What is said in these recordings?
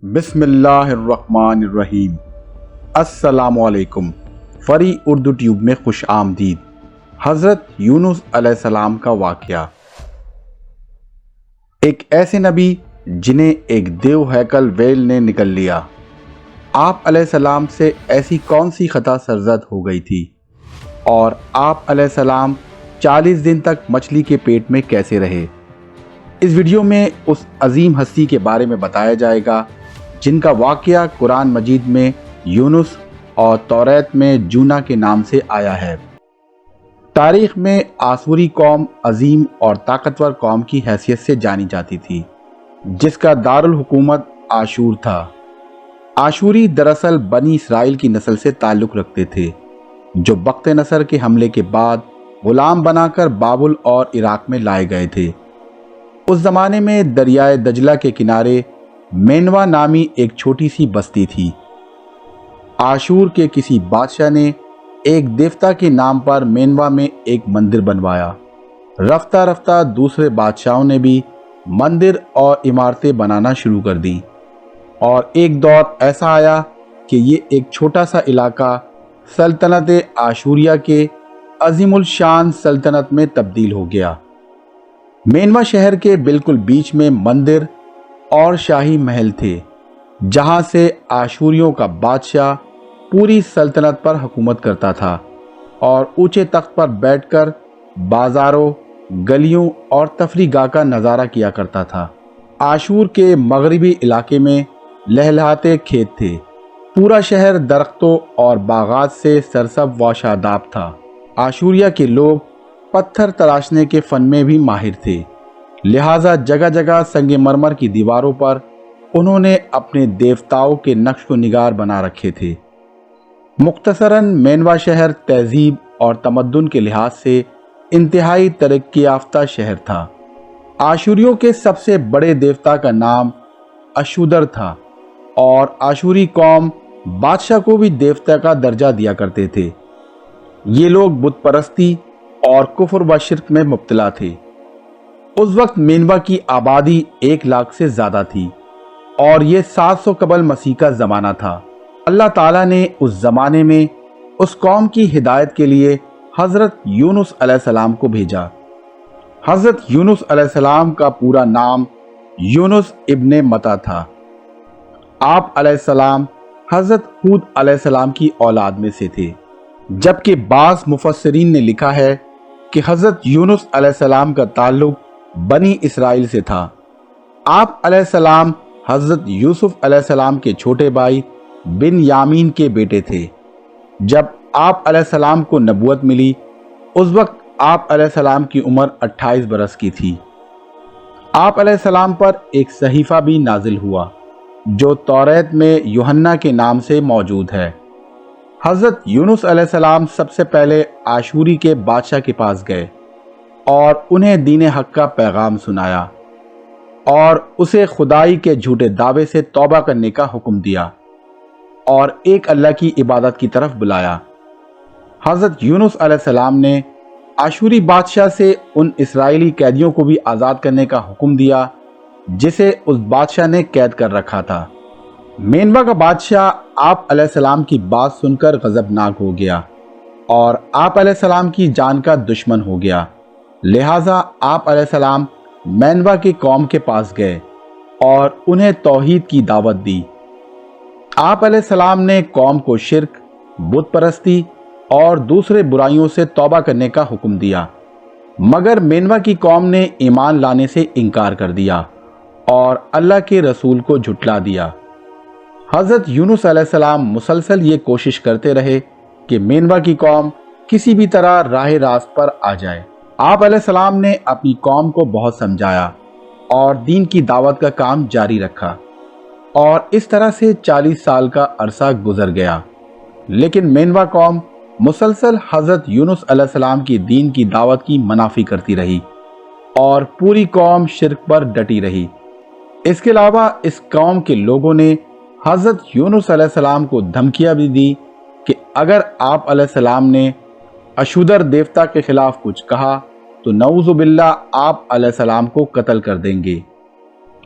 بسم اللہ الرحمن الرحیم۔ السلام علیکم۔ فری اردو ٹیوب میں خوش آمدید۔ حضرت یونس علیہ السلام کا واقعہ۔ ایک ایسے نبی جنہیں ایک دیو ہیکل ویل نے نگل لیا۔ آپ علیہ السلام سے ایسی کون سی خطا سرزد ہو گئی تھی اور آپ علیہ السلام 40 دن تک مچھلی کے پیٹ میں کیسے رہے؟ اس ویڈیو میں اس عظیم ہستی کے بارے میں بتایا جائے گا جن کا واقعہ قرآن مجید میں یونس اور توریت میں جونا کے نام سے آیا ہے۔ تاریخ میں آشوری قوم عظیم اور طاقتور قوم کی حیثیت سے جانی جاتی تھی جس کا دارالحکومت آشور تھا۔ آشوری دراصل بنی اسرائیل کی نسل سے تعلق رکھتے تھے جو بخت نصر کے حملے کے بعد غلام بنا کر بابل اور عراق میں لائے گئے تھے۔ اس زمانے میں دریائے دجلہ کے کنارے مینوا نامی ایک چھوٹی سی بستی تھی۔ آشور کے کسی بادشاہ نے ایک دیوتا کے نام پر مینوا میں ایک مندر بنوایا۔ رفتہ رفتہ دوسرے بادشاہوں نے بھی مندر اور عمارتیں بنانا شروع کر دیں اور ایک دور ایسا آیا کہ یہ ایک چھوٹا سا علاقہ سلطنت آشوریہ کے عظیم الشان سلطنت میں تبدیل ہو گیا۔ مینوا شہر کے بالکل بیچ میں مندر اور شاہی محل تھے جہاں سے آشوریوں کا بادشاہ پوری سلطنت پر حکومت کرتا تھا اور اونچے تخت پر بیٹھ کر بازاروں، گلیوں اور تفریح گاہ کا نظارہ کیا کرتا تھا۔ آشور کے مغربی علاقے میں لہلہاتے کھیت تھے۔ پورا شہر درختوں اور باغات سے سرسبز و شاداب تھا۔ آشوریہ کے لوگ پتھر تراشنے کے فن میں بھی ماہر تھے، لہٰذا جگہ جگہ سنگ مرمر کی دیواروں پر انہوں نے اپنے دیوتاؤں کے نقش و نگار بنا رکھے تھے۔ مختصراً مینوا شہر تہذیب اور تمدن کے لحاظ سے انتہائی ترقی یافتہ شہر تھا۔ آشوریوں کے سب سے بڑے دیوتا کا نام اشودر تھا اور آشوری قوم بادشاہ کو بھی دیوتا کا درجہ دیا کرتے تھے۔ یہ لوگ بت پرستی اور کفر و شرک میں مبتلا تھے۔ اس وقت مینوا کی آبادی 1 لاکھ سے زیادہ تھی اور یہ 700 قبل مسیح کا زمانہ تھا۔ اللہ تعالیٰ نے اس زمانے میں اس قوم کی ہدایت کے لیے حضرت یونس علیہ السلام کو بھیجا۔ حضرت یونس علیہ السلام کا پورا نام یونس ابن متا تھا۔ آپ علیہ السلام حضرت ہود علیہ السلام کی اولاد میں سے تھے، جبکہ بعض مفسرین نے لکھا ہے کہ حضرت یونس علیہ السلام کا تعلق بنی اسرائیل سے تھا۔ آپ علیہ السلام حضرت یوسف علیہ السلام کے چھوٹے بھائی بن یامین کے بیٹے تھے۔ جب آپ علیہ السلام کو نبوت ملی اس وقت آپ علیہ السلام کی عمر 28 برس کی تھی۔ آپ علیہ السلام پر ایک صحیفہ بھی نازل ہوا جو توریت میں یوحنا کے نام سے موجود ہے۔ حضرت یونس علیہ السلام سب سے پہلے آشوری کے بادشاہ کے پاس گئے اور انہیں دین حق کا پیغام سنایا اور اسے خدائی کے جھوٹے دعوے سے توبہ کرنے کا حکم دیا اور ایک اللہ کی عبادت کی طرف بلایا۔ حضرت یونس علیہ السلام نے آشوری بادشاہ سے ان اسرائیلی قیدیوں کو بھی آزاد کرنے کا حکم دیا جسے اس بادشاہ نے قید کر رکھا تھا۔ مینوا کا بادشاہ آپ علیہ السلام کی بات سن کر غضبناک ہو گیا اور آپ علیہ السلام کی جان کا دشمن ہو گیا، لہٰذا آپ علیہ السلام مینوا کی قوم کے پاس گئے اور انہیں توحید کی دعوت دی۔ آپ علیہ السلام نے قوم کو شرک، بت پرستی اور دوسرے برائیوں سے توبہ کرنے کا حکم دیا، مگر مینوا کی قوم نے ایمان لانے سے انکار کر دیا اور اللہ کے رسول کو جھٹلا دیا۔ حضرت یونس علیہ السلام مسلسل یہ کوشش کرتے رہے کہ مینوا کی قوم کسی بھی طرح راہ راست پر آ جائے۔ آپ علیہ السلام نے اپنی قوم کو بہت سمجھایا اور دین کی دعوت کا کام جاری رکھا اور اس طرح سے 40 سال کا عرصہ گزر گیا، لیکن مینوا قوم مسلسل حضرت یونس علیہ السلام کی دین کی دعوت کی منافی کرتی رہی اور پوری قوم شرک پر ڈٹی رہی۔ اس کے علاوہ اس قوم کے لوگوں نے حضرت یونس علیہ السلام کو دھمکیاں بھی دی کہ اگر آپ علیہ السلام نے اشودر دیوتا کے خلاف کچھ کہا تو نعوذ باللہ آپ علیہ السلام کو قتل کر دیں گے۔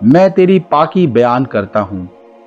میں تیری پاکی بیان کرتا ہوں،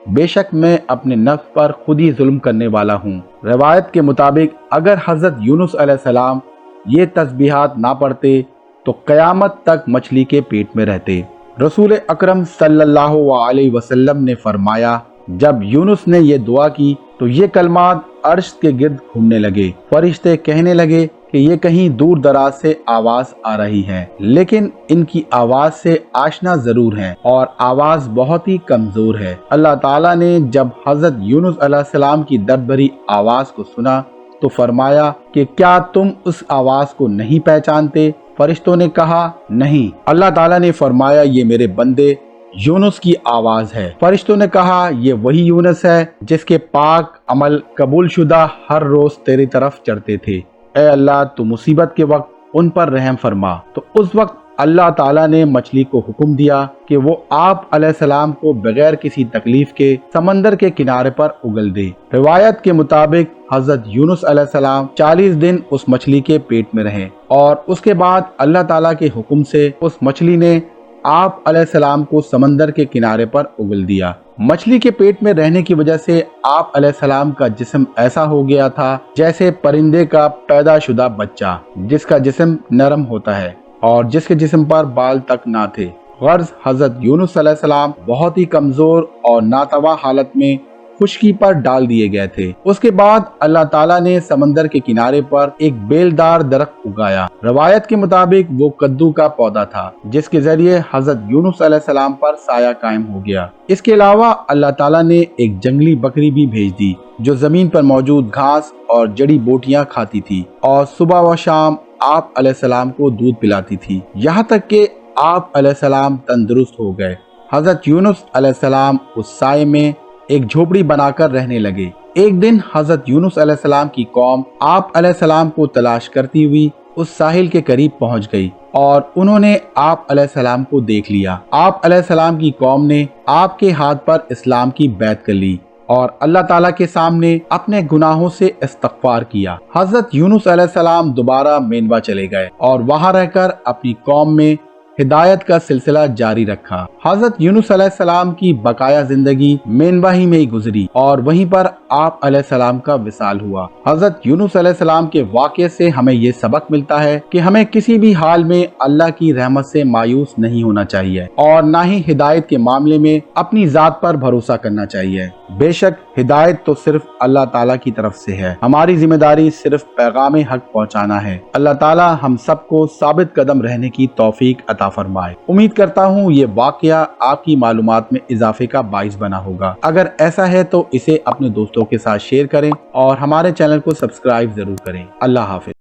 بے شک میں اپنے نفس پر خود ہی ظلم کرنے والا ہوں۔ روایت کے مطابق اگر حضرت یونس علیہ السلام یہ تسبیحات نہ پڑھتے تو قیامت تک مچھلی کے پیٹ میں رہتے۔ رسول اکرم صلی اللہ علیہ وسلم نے فرمایا، جب یونس نے یہ دعا کی تو یہ کلمات عرش کے گرد گھومنے لگے۔ فرشتے کہنے لگے کہ یہ کہیں دور دراز سے آواز آ رہی ہے، لیکن ان کی آواز سے آشنا ضرور ہے اور آواز بہت ہی کمزور ہے۔ اللہ تعالیٰ نے جب حضرت یونس علیہ السلام کی درد بھری آواز کو سنا تو فرمایا کہ کیا تم اس آواز کو نہیں پہچانتے؟ فرشتوں نے کہا نہیں۔ اللہ تعالیٰ نے فرمایا یہ میرے بندے یونس کی آواز ہے۔ فرشتوں نے کہا یہ وہی یونس ہے جس کے پاک عمل قبول شدہ ہر روز تیری طرف چڑھتے تھے۔ اے اللہ تو مصیبت کے وقت ان پر رحم فرما۔ تو اس وقت اللہ تعالیٰ نے مچھلی کو حکم دیا کہ وہ آپ علیہ السلام کو بغیر کسی تکلیف کے سمندر کے کنارے پر اگل دے۔ روایت کے مطابق حضرت یونس علیہ السلام 40 دن اس مچھلی کے پیٹ میں رہے اور اس کے بعد اللہ تعالیٰ کے حکم سے اس مچھلی نے آپ علیہ السلام کو سمندر کے کنارے پر اگل دیا۔ مچھلی کے پیٹ میں رہنے کی وجہ سے آپ علیہ السلام کا جسم ایسا ہو گیا تھا جیسے پرندے کا پیدا شدہ بچہ، جس کا جسم نرم ہوتا ہے اور جس کے جسم پر بال تک نہ تھے۔ غرض حضرت یونس علیہ السلام بہت ہی کمزور اور ناتواں حالت میں خشکی پر ڈال دیے گئے تھے۔ اس کے بعد اللہ تعالیٰ نے سمندر کے کنارے پر ایک بیلدار درخت اگایا۔ روایت کے مطابق وہ کدو کا پودا تھا جس کے ذریعے حضرت یونس علیہ السلام پر سایہ قائم ہو گیا۔ اس کے علاوہ اللہ تعالیٰ نے ایک جنگلی بکری بھی بھیج دی جو زمین پر موجود گھاس اور جڑی بوٹیاں کھاتی تھی اور صبح و شام آپ علیہ السلام کو دودھ پلاتی تھی، یہاں تک کہ آپ علیہ السلام تندرست ہو گئے۔ حضرت یونس علیہ السلام اس سائے میں ایک جھوپڑی بنا کر رہنے لگے۔ ایک دن حضرت یونس علیہ السلام کی قوم آپ علیہ السلام کو تلاش کرتی ہوئی اس ساحل کے قریب پہنچ گئی اور انہوں نے آپ علیہ السلام کو دیکھ لیا۔ آپ علیہ السلام کی قوم نے آپ کے ہاتھ پر اسلام کی بیعت کر لی اور اللہ تعالیٰ کے سامنے اپنے گناہوں سے استغفار کیا۔ حضرت یونس علیہ السلام دوبارہ مینوا چلے گئے اور وہاں رہ کر اپنی قوم میں ہدایت کا سلسلہ جاری رکھا۔ حضرت یونس علیہ السلام کی بقایا زندگی مینوا ہی میں ہی گزری اور وہیں پر آپ علیہ السلام کا وصال ہوا۔ حضرت یونس علیہ السلام کے واقعے سے ہمیں یہ سبق ملتا ہے کہ ہمیں کسی بھی حال میں اللہ کی رحمت سے مایوس نہیں ہونا چاہیے اور نہ ہی ہدایت کے معاملے میں اپنی ذات پر بھروسہ کرنا چاہیے۔ بے شک ہدایت تو صرف اللہ تعالیٰ کی طرف سے ہے، ہماری ذمہ داری صرف پیغام حق پہنچانا ہے۔ اللہ تعالیٰ ہم سب کو ثابت قدم رہنے کی توفیق عطا فرمائے۔ امید کرتا ہوں یہ واقعہ آپ کی معلومات میں اضافے کا باعث بنا ہوگا۔ اگر ایسا ہے تو اسے اپنے دوستوں کے ساتھ شیئر کریں اور ہمارے چینل کو سبسکرائب ضرور کریں۔ اللہ حافظ۔